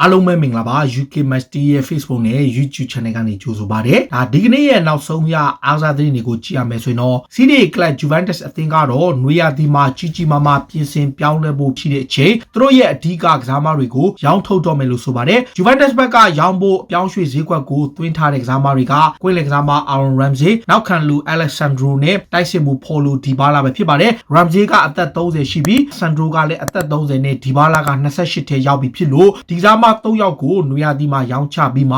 အားလုံးပဲမင်္ဂလာပါ UK Match ရဲ့ Facebook နဲ့ YouTube Channel ကနေကြိုဆိုပါရစေ။ဒါဒီကနေ့ရဲ့နောက်ဆုံးရအားစားသတင်းတွေကိုကြည့်ရမယ်ဆိုရင်တော့စီးရီးကလပ် Juventus အသင်းကတော့နွေရာသီမှာကြီးမားမားပြင်ဆင်ပြောင်းလဲဖို့ဖြစ်တဲ့အချိန်သူတို့ရဲ့အဓိကကစားမတွေကိုရောင်းထုတ်တော့မယ်လို့ဆိုပါတယ်။ Juventus ဘက်ကရောင်းဖို့ပြောင်းရွှေ့ဈေးကွက်ကိုသွင်းထားတဲ့ကစားမတွေကကွင်းလယ်ကစားမ Aaron Ramsey နောက်ခံလူ Alexandro နဲ့တိုက်စစ်မှု Paulo Dybala ပဲဖြစ်ပါတယ်။ Ramsey ကအသက်30ရှိပြီး Sandro ကလည်းအသက်30နဲ့ Dybala က28ထဲရောက်ပြီဖြစ်လို့ဒီကစားမ3ယောက်ကိုနွေရာသီမှာရောင်းချပြီးမှ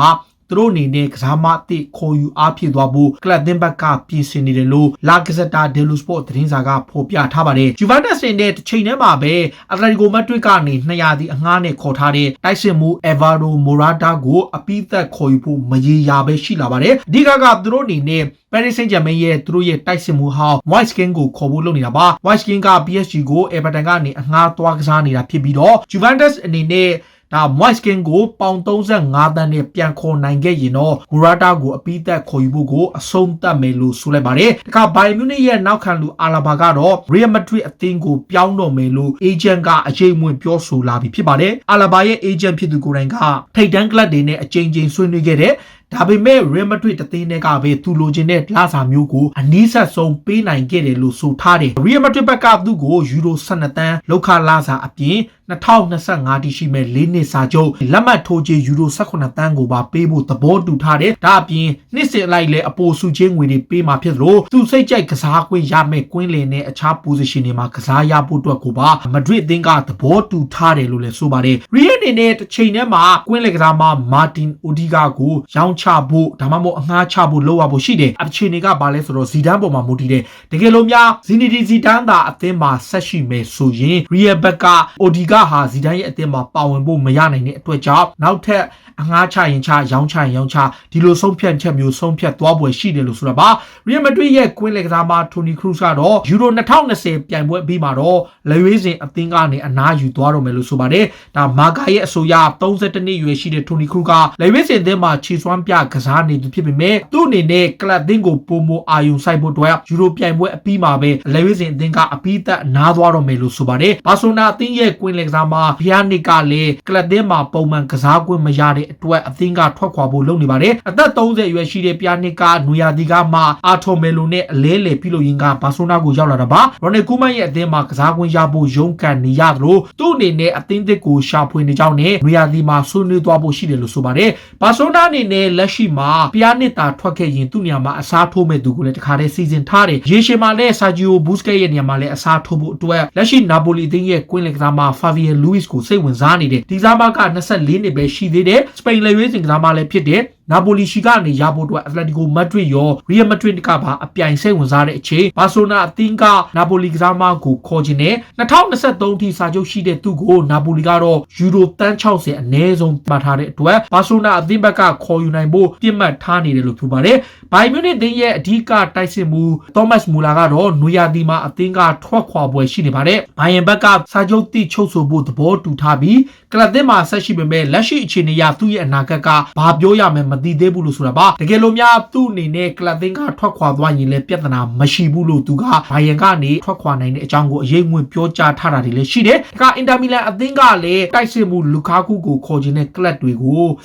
သူတို့အနေနဲ့ကစားမအသစ်ခေါ်ယူအားဖြည့်သွားဖို့ကလပ်သင်းဘက်ကပြင်ဆင်နေတယ်လို့ La Gazzetta dello Sport သတင်းစာကဖော်ပြထားပါတယ်။ Juventus နဲ့တစ်ချိန်တည်းမှာပဲ Atletico Madrid ကနေ2ရာသီအငှားနဲ့ခေါ်ထားတဲ့တိုက်စစ်မှု Alvaro Morata ကိုအပိသက်ခေါ်ယူဖို့မရေရာပဲရှိလာပါတယ်။အဓိကသူတို့အနေနဲ့Paris Saint-Germain ရဲ့သူတို့ရဲ့တိုက်စစ်မှုဟောင်း Moise Kean ကိုခေါ်ဖို့လုပ်နေတာပါ။ Moise Kean က PSG ကို Everton ကနေအငှားသွားကစားနေတာဖြစ်ပြီးတော့ Juventus အနေနဲ့Moise Kean ကိုပေါင်35တန်းနဲ့ပြန်ခေါ်နိုင်ခဲ့ရင်တော့ Morata ကိုအပိသက်ခေါ်ယူဖို့ကိုအဆုံးသတ်မယ်လို့ဆိုလိုက်ပါတယ်။တခါ Bayern Munich ရဲ့နောက်ခံလူ Alaba ကတော့ Real Madrid အသင်းကိုပြောင်းတော့မယ်လို့ agent ကအရေးအမွင့်ပြောဆိုလာပြီဖြစ်ပါတယ်။ Alaba ရဲ့ agent ဖြစ်သူကိုယ်တိုင်ကထိပ်တန်းကလပ်တွေနဲ့အကြိမ်ကြိမ်ဆွေးနွေးခဲ့တဲ့ဒါပေမဲ့ Real Madrid တသင်းတွေကပဲသူလိုချင်တဲ့လစာမျိုးကိုအနည်းဆက်ဆုံးပေးနိုင်ခဲ့တယ်လို့ဆိုထားတယ်။ Real Madrid ဘက်ကသူ့ကိုယူရို12တန်းလောက်ခလစာအပြင်2025တိရှိမဲ့4နှစ်စာချုပ်လက်မှတ်ထိုးခြင်းယူရို18တန်းကိုပါပေးဖို့သဘောတူထားတယ်။ဒါအပြင်နှစ်စဉ်လိုက်လဲအပိုစုချင်းငွေတွေပေးမှာဖြစ်လို့သူစိတ်ကြိုက်ကစားခွင့်ရမဲ့ကွင်းလယ်နဲ့အခြား position တွေမှာကစားရဖို့အတွက်ကိုပါ Madrid အသင်းကသဘောတူထားတယ်လို့လည်းဆိုပါတယ်။ Real အနေနဲ့တစ်ချိန်တည်းမှာကွင်းလယ်ကစားမ Martin Odegaard ကိုရောင်းချဖို့ဒါမှမဟုတ်အငှားချဖို့လုပ်ရဖို့ရှိတယ်။အခြေအနေကဘာလဲဆိုတော့ဇီဒန်ပေါ်မှာမူတည်တယ်။တကယ်လို့များဇီနီဒီဇီဒန်သာအသင်းမှာဆက်ရှိမယ်ဆိုရင် Real ဘက်က Odegaard ဟာဇီဒန်ရဲ့အသင်းမှာပါဝင်ဖို့မရနိုင်တဲ့အတွက်ကြောင့်နောက်ထပ်အငှားချရင်ချရောင်းချရင်ရောင်းချဒီလိုဆုံးဖြတ်ချက်မျိုးဆုံးဖြတ်သွားပွဲရှိတယ်လို့ဆိုတာပါ Real Madrid ရဲ့ကွင်းလယ်ကစားမ Toni Kroos ကတော့ယူရို2020ပြိုင်ပွဲပြီးမှာတော့လက်ရွေးစင်အသင်းကနေအနားယူသွားတော့မယ်လို့ဆိုပါတယ်ဒါမာဂါရဲ့အဆိုအရ32နှစ်ရွယ်ရှိတဲ့ Toni Kroos ကလက်ရွေးစင်အသင်းမှာခြေစွမ်းပြကစားနေသူဖြစ်ပေမဲ့သူ့အနေနဲ့ကလပ်အသင်းကိုပုံမအာယုံဆိုင်ဖို့အတွက်ယူရိုပြိုင်ပွဲအပြီးမှာပဲလက်ရွေးစင်အသင်းကအပြီးသက်နားသွားတော့မယ်လို့ဆိုပါတယ်ဘာဆိုနာအသင်းရဲ့ကွင်းလယ်ကစားမဖျားနစ်ကလည်းကလပ်အသင်းမှာပုံမှန်ကစားခွင့်မရတဲ့အတွက်အသင်းကထွက်ခွာဖို့လုပ်နေပါတယ်အသက်30ရွယ်ရှိတဲ့ဖျားနစ်ကနွေရာသီကမှအာထော်မယ်လိုနဲ့အလဲလေပြုလုပ်ရင်းကဘာဆိုနာကိုရောက်လာတာပါရိုနယ်ကူမန်ရဲ့အသင်းမှာကစားခွင့်ရဖို့ရုန်းကန်နေရသလိုသူ့အနေနဲ့အသင်းသစ်ကိုရှာဖွေနေကြောင်းနဲ့နွေရာသီမှာဆွေးနွေးသွားဖို့ရှိတယ်လို့ဆိုပါတယ်ဘာဆိုနာအနေနဲ့လက်ရှိမှာဖျားနစ်တာထွက်ခဲ့ရင်သူ့နေရာမှာအစားထိုးမဲ့သူကိုလည်းတခါတည်းစီစဉ်ထားတယ်ရေရှည်မှာလည်းဆာဂျီယိုဘူစကက်ရဲ့နေရာမှာလည်းအစားထိုးဖို့အတွက်လက်ရှိနာပိုလီအသင်းရဲ့ကွင်းလယ်ကစားမဖာဗီယယ်လူးစ်ကိုစိတ်ဝင်စားနေတယ်ဒီကစားမက24နှစ်ပဲရှိသေးတယ်စပိန်လက်ရွေးစင်ကစားမလည်းဖြစ်တယ်နာပိုလီရှိကနေရဖို့အတွက်အက်တလက်တီကိုမက်ဒရစ်ရောရီယယ်မက်ဒရစ်ကပါအပြိုင်စိတ်ဝင်စားတဲ့အချိန်ဘာဆိုနာအသင်းကနာပိုလီကစားမကိုခေါ်ခြင်းနဲ့2023ထိစာချုပ်ရှိတဲ့သူ့ကိုနာပိုလီကတော့ယူရိုတန်း60အနည်းဆုံးမှတ်ထားတဲ့အတွက်ဘာဆိုနာအသင်းဘက်ကခေါ်ယူနိုင်ဖို့ပြစ်မှတ်ထားနေတယ်လို့ပြောပါတယ်ဘိုင်မြူနစ်အသင်းရဲ့အဓိကတိုက်စစ်မှုသောမတ်မူလာကတော့နွေရာသီမှာအသင်းကထွက်ခွာပွဲရှိနေပါတယ်ဘိုင်ယန်ဘက်ကစာချုပ်တိချုပ်ဆိုဖို့သဘောတူထားပြီးကလပ်သင်းမှာဆက်ရှိပေမဲ့လက်ရှိအခြေအနေအရသူ့ရဲ့အနာဂတ်ကဘာပြောရမလဲမသိသေးဘူးလို့ဆိုတာပါတကယ်လို့များသူ့အနေနဲ့ကလပ်သင်းကထွက်ခွာသွားရင်လည်းပြဿနာမရှိဘူးလို့သူကဘိုင်ယန်ကနေထွက်ခွာနိုင်တဲ့အကြောင်းကိုအရေးငွေပြောကြားထားတာတွေလည်းရှိတယ်ဒါကအင်တာမီလန်အသင်းကလည်းတိုက်စစ်မှုလူကာကူကိုခေါ်ခြင်းတဲ့ကလပ်တွေကိ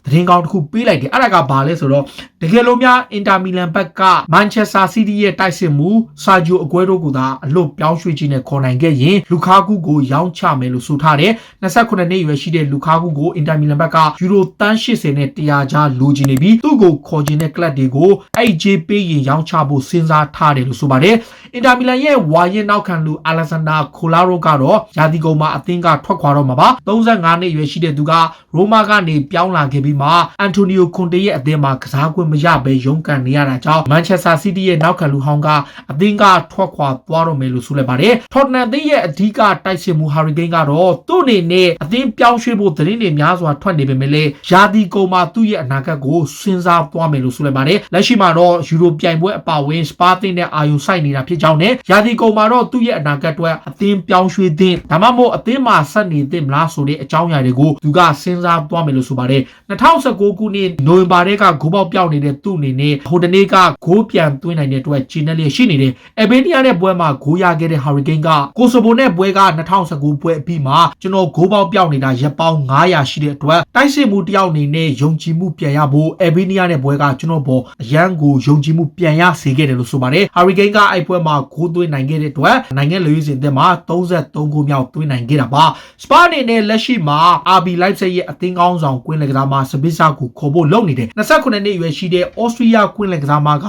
ုသတင်းကောင်းတစ်ခုပေးလိုက်တယ်အဲ့ဒါကဘာလဲဆိုတော့တကယ်လို့များအင်တာမီလန်ဘက်ကမန်ချက်စတာစီးတီးရဲ့တိုက်စစ်မှုဆာဂျိုအကွဲတို့ကသာအလွတ်ပြောင်းရွှေ့ခြင်းနဲ့ခေါ်နိုင်ခဲ့ရင်လူကာကူကိုရောင်းချမယ်လို့ဆိုထားတယ်28နှစ်ရွယ်ရှိတဲ့လူကာကူကိုအင်တာမီလန်ဘက်ကယူရိုတန်း80နဲ့100ကြားလိုချင်နေပြီးသူ့ကိုခေါ်ခြင်းတဲ့ကလပ်တွေကိုအဲ့ဂျေးပေးရင်ရောင်းချဖို့စဉ်းစားထားတယ်လို့ဆိုပါတယ်အင်တာမီလန်ရဲ့ဝါရင်နောက်ခံလူအာလက်ဆန်ဒါခိုလာရိုကတော့ရာသီကုန်မှာအသင်းကထွက်ခွာတော့မှာပါ35နှစ်ရွယ်ရှိတဲ့သူကရိုမာကနေပြောင်းလာခဲ့ပြီးမှအန်တိုနီယိုကွန်တေရဲ့အသင်းမှာကစားခွင့်မရဘဲရုန်းကန်နေရတာကြောင့်မန်ချက်စတာစီးတီးရဲ့နောက်ခံလူဟောင်းကအသင်းကထွက်ခွာသွားတော့မယ်လို့ဆိုလိုက်ပါတယ်ထော်တနမ်အသင်းရဲ့အဓိကတိုက်စစ်မှုဟာရီကိန်းကတော့သူ့အနေနဲ့အသင်းပြောင်းရွှေ့ဖို့သတင်းတွေများစွာထွက်နေပေမဲ့လည်းရာသီကုန်မှာသူ့ရဲ့အနာဂတ်ကိုစဉ်းစားသွားမယ်လို့ဆိုလိုက်ပါတယ်လက်ရှိမှာတော့ယူရိုပြိုင်ပွဲအပါအဝင်စပါးသင်းနဲ့အာယုံစိုက်နေတာဖြစ် ကြောင်းနဲ့ရာသီကုန်မှာတော့သူ့ရဲ့အနာဂတ်အတွက်အသင်းပြောင်းရွှေ့တဲ့ဒါမှမဟုတ်အသင်းမှာဆက်နေတဲ့မလားဆိုတဲ့အကြောင်းအရာတွေကိုသူကစဉ်းစားသွားမယ်လို့ဆိုပါတယ်2019ခုနှစ်နိုဝင်ဘာလကဂိုးပေါက်ပြောင်းနေတဲ့သူ့အနေနဲ့ဟိုတနေ့ကဂိုးပြန်သွင်းနိုင်တဲ့အတွက်ဂျီနယ်လီရှိနေတယ်အဘေးနီးယားနဲ့ပွဲမှာဂိုးရခဲ့တဲ့ Hurricane ကကိုဆိုဗိုနဲ့ပွဲက2019ပွဲအပြီးမှာကျွန်တော်ဂိုးပေါက်ပြောင်းနေတာရက်ပေါင်း900ရှိတဲ့အတွက်တိုက်စစ်မှုတယောက်အနေနဲ့ယုံကြည်မှုပြန်ရဖို့အဘေးနီးယားနဲ့ပွဲကကျွန်တော်ပေါ်အရန်ကိုယုံကြည်မှုပြန်ရစေခဲ့တယ်လို့ဆိုပါတယ် Hurricane ကအဲ့ပွဲမှာဂိုးသွင်းနိုင်ခဲ့တဲ့အတွက်နိုင်ငံလူကြီးစင်တဲ့မှာ33ဂိုးမြောက်သွင်းနိုင်ခဲ့တာပါစပါအနေနဲ့လက်ရှိမှာ RB Leipzig ရဲ့အသင်းကောင်းဆောင်ကွင်းလက်ကစားမှာစပစ်စာကိုခေါ်ဖို့လုပ်နေတယ်29နှစ်အရွယ်ရှိတဲ့ Austria ကွင်းလက်ကစားမှာက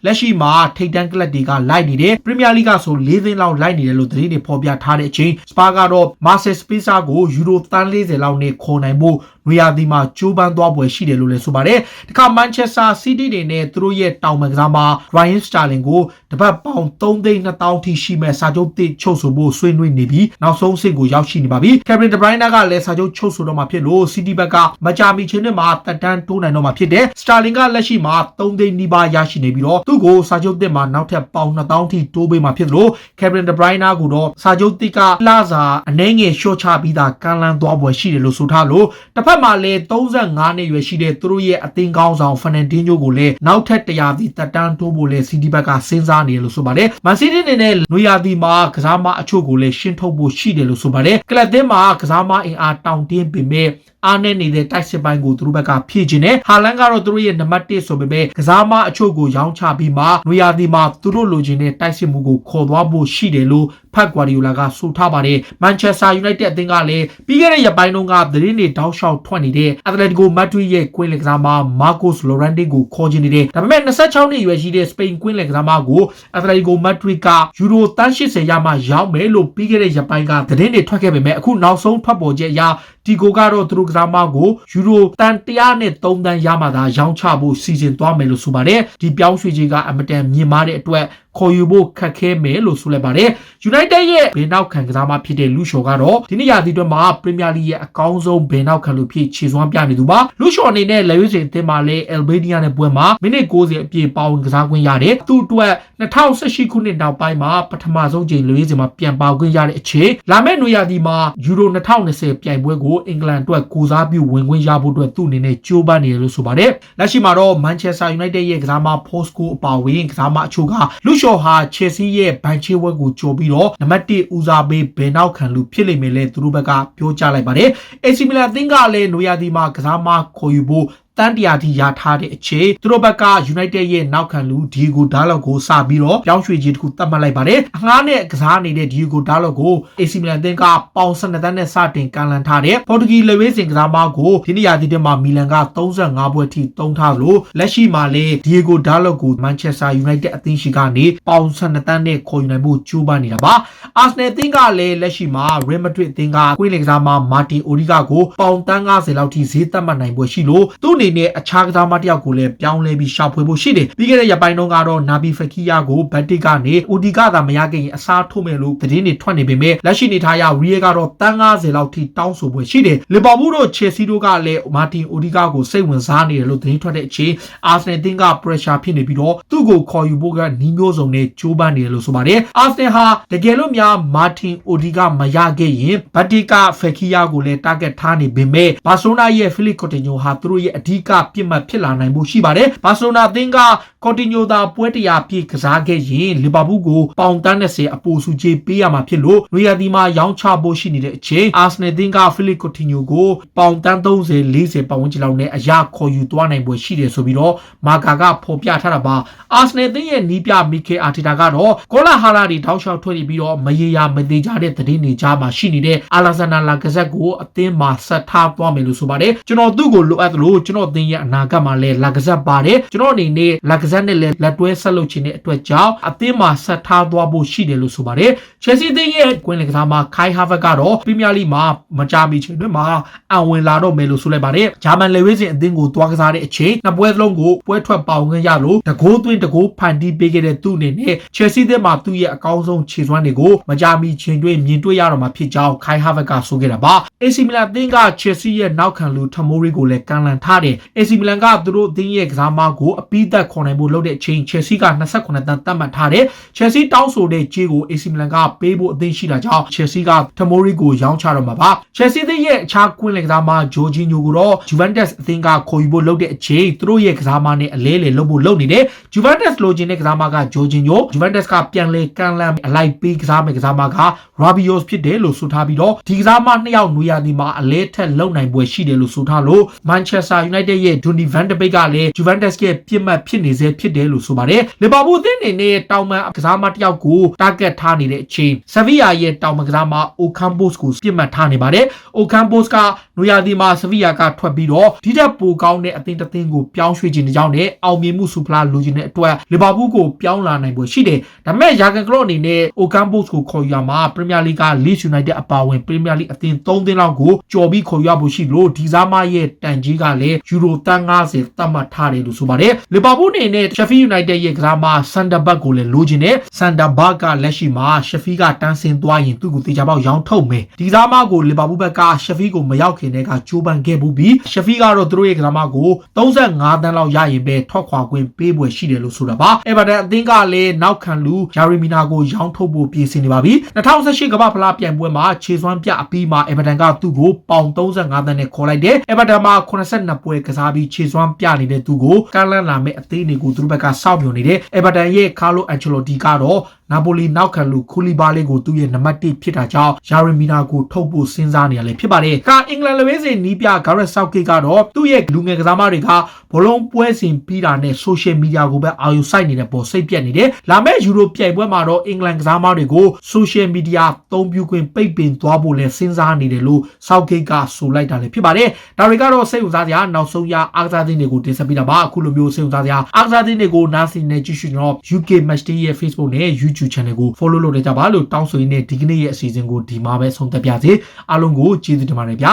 လက်ရှိမှာထိပ်တန်းကလပ်တွေကလိုက်နေတယ် Premier League ကဆို4သိန်းလောက်လိုက်နေတယ်လို့သတင်းတွေဖော်ပြထားတဲ့အချိန်စပါကတော့ Marcel Spitzer ကိုယူရိုတန်း40လောက်နဲ့ခေါ်နိုင်ဖို့နွေရာသီမှာကြိုးပမ်းသွားပွဲရှိတယ်လို့လည်းဆိုပါတယ်။တခါ Manchester City တွေနဲ့သူတို့ရဲ့တောင်ပန်ကစားမှာ Ryan Sterling ကိုတပတ်ပေါင်3,200,000ထိရှိမဲ့စာချုပ်တစ်ချုပ်ဆိုဖို့ဆွေးနွေးနေပြီးနောက်ဆုံးအဆင့်ကိုရောက်ရှိနေပါပြီ။ Kevin De Bruyne ကလည်းစာချုပ်ချုပ်ဆိုတော့မှာဖြစ်လို့ City ဘက်ကမကြာမီချင်းတွေမှာတက်တန်းတိုးနိုင်တော့မှာဖြစ်တယ်။ Sterling ကလက်ရှိမှာ3သိန်းနီးပါးရရှိနေပြီးတော့သူ့ကိုစာချုပ်တစ်မှာနောက်ထပ်ပေါင်2,000ထိတိုးပေးမှာဖြစ်လို့ Kevin De Bruyne ကိုတော့စာချုပ်တစ်ကလစာအနည်းငယ်ရှော့ချပြီးသားကမ်းလှမ်းသွားပွဲရှိတယ်လို့ဆိုထားလို့တစ်ဖက်မှာလည်း35နှစ်ရွယ်ရှိတဲ့သူတို့ရဲ့အသင်းကောင်းဆောင် Fernandinho ကိုလည်းနောက်ထပ်100သီးတက်တန်းတိုးဖို့လည်း City ဘက်ကစဉ်းစားနေတယ်လို့ဆိုပါတယ်။ Man City အနေနဲ့နွေရာသီမှာကစားမအချို့ကိုလည်းရှင်းထုတ်ဖို့ရှိတယ်လို့ဆိုပါတယ်။ကလပ်သင်းမှာကစားမအင်အားတောင့်တင်းပေမဲ့အားနဲ့နေတဲ့တိုက်စစ်ပိုင်းကိုသူတို့ဘက်ကဖြည့်ခြင်းနဲ့ဟာလန်ကတော့သူတို့ရဲ့နံပါတ်1ဆိုပေမဲ့ကစားမအချို့ကိုရောင်းချပြီးမှနွေရာသီမှာသူတို့လိုချင်တဲ့တိုက်စစ်မှုကိုခေါ်သွားဖို့ရှိတယ်လို့ဖတ်ကွာဒီယိုလာကဆိုထားပါတယ်။ Manchester United အသင်းကလည်းပြီးခဲ့တဲ့ရက်ပိုင်းတုန်းကသတင်းတွေတောက်လျှောက်ထွက်နေတဲ့ Atletico Madrid ရဲ့ကွင်းလက်ကစားမ Marcos Llorente ကိုခေါ်ချင်နေတယ်။ဒါပေမဲ့26နှစ်အရွယ်ရှိတဲ့စပိန်ကွင်းလက်ကစားမကို Atletico Madrid ကယူရို80ရမှရောက်မယ်လို့ပြီးခဲ့တဲ့ရက်ပိုင်းကသတင်းတွေထွက်ခဲ့ပေမဲ့အခုနောက်ဆုံးထွက်ပေါ်ချက်အရဒီကိုကတော့သူတို့ကစားမကိုယူရို103တန်းရမှသာရောင်းချဖို့စီစဉ်သွားမယ်လို့ဆိုပါတယ်ဒီပြောင်းရွှေ့ခြင်းကအမတန်မြင့်မားတဲ့အတွက်ခေါ်ယူဖို့ခက်ခဲမယ်လို့ဆိုလိုက်ပါတယ် United ရဲ့ဘေးနောက်ခံကစားမဖြစ်တဲ့လူရှော်ကတော့ဒီနေ့ရာသီအတွင်းမှာ Premier League ရဲ့အကောင်းဆုံးဘေးနောက်ခံလို့ဖြစ်ခြေစွမ်းပြနေသူပါလူရှော်အနေနဲ့လက်ရွေးစင်အသင်းမှာလည်း Albania နဲ့ပွဲမှာမိနစ်90အပြည့်ပါဝင်ကစားခွင့်ရတယ်သူ့အတွက်2018ခုနှစ်နောက်ပိုင်းမှာပထမဆုံးချိန်လက်ရွေးစင်မှာပြန်ပါခွင့်ရတဲ့အချိန်လာမယ့်နွေရာသီမှာယူရို2020ပြိုင်ပွဲကိုအင်္ဂလန်အတွက်ကိုစားပြုဝင်ခွင့်ရဖို့အတွက်သူ့အနေနဲ့ကြိုးပမ်းနေတယ်လို့ဆိုပါတယ်လက်ရှိမှာတော့ Manchester United ရဲ့ကစားမ Posco အပါအဝင်ကစားမအချို့ကလူရှော်ဟာ Chelsea ရဲ့ဘန်ချေဝက်ကိုကြော်ပြီးတော့နံပါတ်1ဦးစားပေးဘယ်နောက်ခံလူဖြစ်လိမ့်မယ်လဲသူတို့ဘက်ကပြောကြားလိုက်ပါတယ် AC Milan အသင်းကလည်းနွေရာသီမှာကစားမခေါ်ယူဖို့တန်တရာတီရထားတဲ့အချိန်သူတို့ဘက်က United ရဲ့နောက်ခံလူ Diego Dalot ကိုစပြီးတော့ပြောင်းရွှေ့ခြင်းတစ်ခုသတ်မှတ်လိုက်ပါတယ်အငှားနဲ့ကစားနေတဲ့ Diego Dalot ကို AC Milan အသင်းကပေါင်12တန်းနဲ့စတင်ကန်လန်ထားတဲ့ပေါ်တူဂီလက်ဝဲစင်ကစားမကိုဒီနေ့ရာသီထဲမှာမီလန်က35ပွဲထိတုံးထားလို့လက်ရှိမှာလည်း Diego Dalot ကို Manchester United အသင်းရှိကနေပေါင်12တန်းနဲ့ခေါ်ယူနိုင်ဖို့ကြိုးပမ်းနေတာပါ Arsenal အသင်းကလည်းလက်ရှိမှာ Real Madrid အသင်းကကွင်းလင်ကစားမ Martin Odegaard ကိုပေါင်50လောက်ထိဈေးသတ်မှတ်နိုင်ပွဲရှိလို့သူ့အနေနဲ့အခြားကစားမတစ်ယောက်ကိုလည်းပြောင်းလဲပြီးရှာဖွေဖို့ရှိတယ်ပြီးခဲ့တဲ့ရက်ပိုင်းတုန်းကတော့ Naby Fekir ကို Betis ကနေ Odegaard သာမရခဲ့ရင်အစားထိုးမယ်လို့သတင်းတွေထွက်နေပေမဲ့လက်ရှိနေထားရ Real ကတော့50လောက်ထိတောင်းဆိုပွဲရှိတယ်လီဗာပူးတို့ Chelsea တို့ကလည်း Martin Odegaard ကိုစိတ်ဝင်စားနေတယ်လို့သတင်းထွက်တဲ့အချိန် Arsenal အသင်းက pressure ဖြစ်နေပြီးတော့သူ့ကိုခေါ်ယူဖို့ကနီးမျိုးစုံနဲ့ကြိုးပမ်းနေတယ်လို့ဆိုပါတယ် Arsenal ဟာတကယ်လို့များ Martin Odegaard မရခဲ့ရင် Betis က Fekir ကိုလည်း target ထားနေပေမဲ့ Barcelona ရဲ့ Philippe Coutinho ဟာသူတို့ရဲ့အဓိကပြစ်မှတ်ဖြစ်လာနိုင်ဖို့ရှိပါတယ်ဘာစီလိုနာအသင်းက Coutinho သာပွဲ100ပြည့်ကစားခဲ့ရင်လီဗာပူးကိုပေါင်30အပိုစုချေပေးရမှာဖြစ်လို့နွေရာသီမှာရောင်းချဖို့ရှိနေတဲ့အချိန် Arsenal အသင်းက Philippe Coutinho ကိုပေါင်30-40ပတ်ဝန်းကျင်လောက်နဲ့အရာခေါ်ယူသွားနိုင်ပွဲရှိတယ်ဆိုပြီးတော့မာကာကဖော်ပြထားတာပါ Arsenal အသင်းရဲ့နီးပြ Mikel Arteta ကတော့ကောလာဟာလာတွေတောက်လျှောက်ထွက်ပြီးတော့မရေရာမသေးကြတဲ့သတင်းတွေကြားမှာရှိနေတဲ့ Alexander Lacazette ကိုအသင်းမှာဆက်ထားသွားမယ်လို့ဆိုပါတယ်ကျွန်တော်သူ့ကိုလိုအပ်သလိုကျွန်တော်အသင်းရဲ့အနာဂတ်မှာလည်း Lacazette ပါတယ်ကျွန်တော်အနေနဲ့ Lacazette နဲ့လည်းလက်တွဲဆက်လုပ်ချင်တဲ့အတွက်ကြောင့်အသင်းမှာဆက်ထားသွားဖို့ရှိတယ်လို့ဆိုပါတယ် Chelsea အသင်းရဲ့ကွင်းလင်ကစားမ Kai Havertz ကတော့ Premier League မှာမကြာမီချိန်တွင်မှာအံဝင်လာတော့မယ်လို့ဆိုလိုက်ပါတယ်ဂျာမန်လေဝေးစင်အသင်းကိုတွားကစားတဲ့အချိန်နှစ်ပွဲစလုံးကိုပွဲထွက်ပေါင်ခွင့်ရလို့တကိုးသွင်းတကိုးဖန်တီးပေးခဲ့တဲ့သူ့အနေနဲ့ Chelsea အသင်းမှာသူ့ရဲ့အကောင်းဆုံးခြေစွမ်းတွေကိုမကြာမီချိန်တွင်မြင်တွေ့ရတော့မှာဖြစ်ကြောင်း Kai Havertz ကဆိုခဲ့တာပါ AC Milan အသင်းက Chelsea ရဲ့နောက်ခံလူ Tomori ကိုလည်းကန်လန်ထားတယ် ပါတယ်။ AC မီလန်ကသူတို့အသင်းရဲ့ကစားမကိုအပိသက်ခေါ်နိုင်ဖို့လုပ်တဲ့အချိန် Chelsea က29တန်းသတ်မှတ်ထားတယ်။ Chelsea တောင်းဆိုတဲ့ကြေးကို AC မီလန်ကပေးဖို့အသင့်ရှိတာကြောင့် Chelsea က Tomori ကိုရောင်းချတော့မှာပါ။ Chelsea အသင်းရဲ့အခြားကွင်းလယ်ကစားမ Jorginho ကိုတော့ Juventus အသင်းကခေါ်ယူဖို့လုပ်တဲ့အချိန်သူတို့ရဲ့ကစားမနဲ့အလဲလေလုပ်ဖို့လုပ်နေတယ်။ Juventus လိုချင်တဲ့ကစားမက Jorginho Juventus ကပြန်လေကန်လန်အလိုက်ပေးကစားမယ့်ကစားမက Rabiot ဖြစ်တယ်လို့ဆိုထားပြီးတော့ဒီကစားမနှစ်ယောက်နွေရာသီမှာအလဲထက်လုံနိုင်ပွဲရှိတယ်လို့ဆိုထားလို့ Manchester United ရဲ့ Donny van de Beek ကလည်း Juventus ရဲ့ပြစ်မှတ်ဖြစ်နေစေဖြစ်တယ်လို့ဆိုပါတယ်။ Liverpool အသင်းအနေနဲ့တောင်ပန်ကစားမတစ်ယောက်ကို target ထားနေတဲ့အချိန် Sevilla ရဲ့တောင်ပန်ကစားမ Ocampos ကိုပြစ်မှတ်ထားနေပါတယ်။ Ocampos ကနွေရာသီမှာ Sevilla ကထွက်ပြီးတော့ဒီထက်ပိုကောင်းတဲ့အသင်းတစ်သင်းကိုပြောင်းရွှေ့ခြင်းကြောင့်နဲ့အောင်မြင်မှုစုဖလားလိုချင်တဲ့အတွက် Liverpool ကိုပြောင်းလာနိုင်ပွဲရှိတယ်။ဒါပေမဲ့ Jurgen Klopp အနေနဲ့ Ocampos ကိုခေါ်ယူရမှာ Premier League က Leeds United အပါအဝင် Premier League အသင်း3သင်းလောက်ကိုကြော်ပြီးခေါ်ယူရဖို့ရှိလို့ဒီစားမရဲ့တန်ကြီးကလည်းယူရိုတန်း90သတ်မှတ်ထားတယ်လို့ဆိုပါတယ်။ Liverpool အနေနဲ့ Sheffield United ရဲ့ကစားမ Sander Berge ကိုလည်းလိုချင်တယ်။ Sander Berge ကလက်ရှိမှာ Sheffield ကတန်းဆင်းသွားရင်သူ့ကိုတေချာပေါက်ရောင်းထုတ်မယ်။ဒီကစားမကို Liverpool ဘက်က Sheffield ကိုမရောက်ခင်တည်းကကြိုးပမ်းခဲ့ပြီး Sheffield ကတော့သူတို့ရဲ့ကစားမကို35တန်းလောက်ရရင်ပဲထွက်ခွာခွင့်ပေးပွဲရှိတယ်လို့ဆိုတာပါ။ Everton အသင်းကလည်းနောက်ခံလူ Jeremina ကိုရောင်းထုတ်ဖို့ပြင်ဆင်နေပါပြီ။2018ကမ္ဘာဖလားပြိုင်ပွဲမှာခြေစွမ်းပြအပြီးမှာ Everton ကသူ့ကိုပေါင်35တန်းနဲ့ခေါ်လိုက်တယ်။ Everton မှာ82ပွဲကစားပြီးခြေစွမ်းပြနေတဲ့သူကိုကမ်းလှမ်းလာမဲ့အသင်းတွေကိုသူတို့ဘက်ကစောင့်မျှော်နေတယ်။ Everton ရဲ့ Carlo Ancelotti ကတော့နာပိုလီနောက်ခံလူคูလီဘာလီကိုသူ့ရဲ့နံပါတ်1ဖြစ်တာကြောင့်ယာရီမီနာကိုထုတ်ဖို့စဉ်းစားနေရလဲဖြစ်ပါတယ်။အင်္ဂလန်လူဝဲစဉ်နီးပြ Gareth Southgate ကတော့သူ့ရဲ့လူငယ်ကစားမတွေကဘောလုံးပွဲစဉ်ပြီးတာနဲ့ social media ကိုပဲအာရုံစိုက်နေတဲ့ပေါ်စိတ်ပြတ်နေတယ်။လာမယ့်ယူရိုပြိုင်ပွဲမှာတော့အင်္ဂလန်ကစားမတွေကို social media အသုံးပြုခွင့်ပိတ်ပင်သွားဖို့လဲစဉ်းစားနေတယ်လို့ Southgate ကဆိုလိုက်တာလည်းဖြစ်ပါတယ်။ဒါတွေကတော့စိတ်ဝင်စားစရာနောက်ဆုံးရအားကစားသင်းတွေကိုတင်ဆက်ပေးတာပါ။အခုလိုမျိုးစိတ်ဝင်စားစရာအားကစားသင်းတွေကိုနားဆင်နေကြည့်ရှုတော့ UK Matchday ရဲ့ Facebook နဲ့ YouTube Channel ကို follow လုပ်နေကြပါလို့တောင်းဆိုရင်းနဲ့ဒီကနေ့ရဲ့အစီအစဉ်ကိုဒီမှာပဲဆုံးသက်ပြစေအားလုံးကိုကျေးဇူးတင်ပါတယ်ဗျာ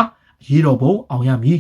ရေတော်ဘုံအောင်ရမည်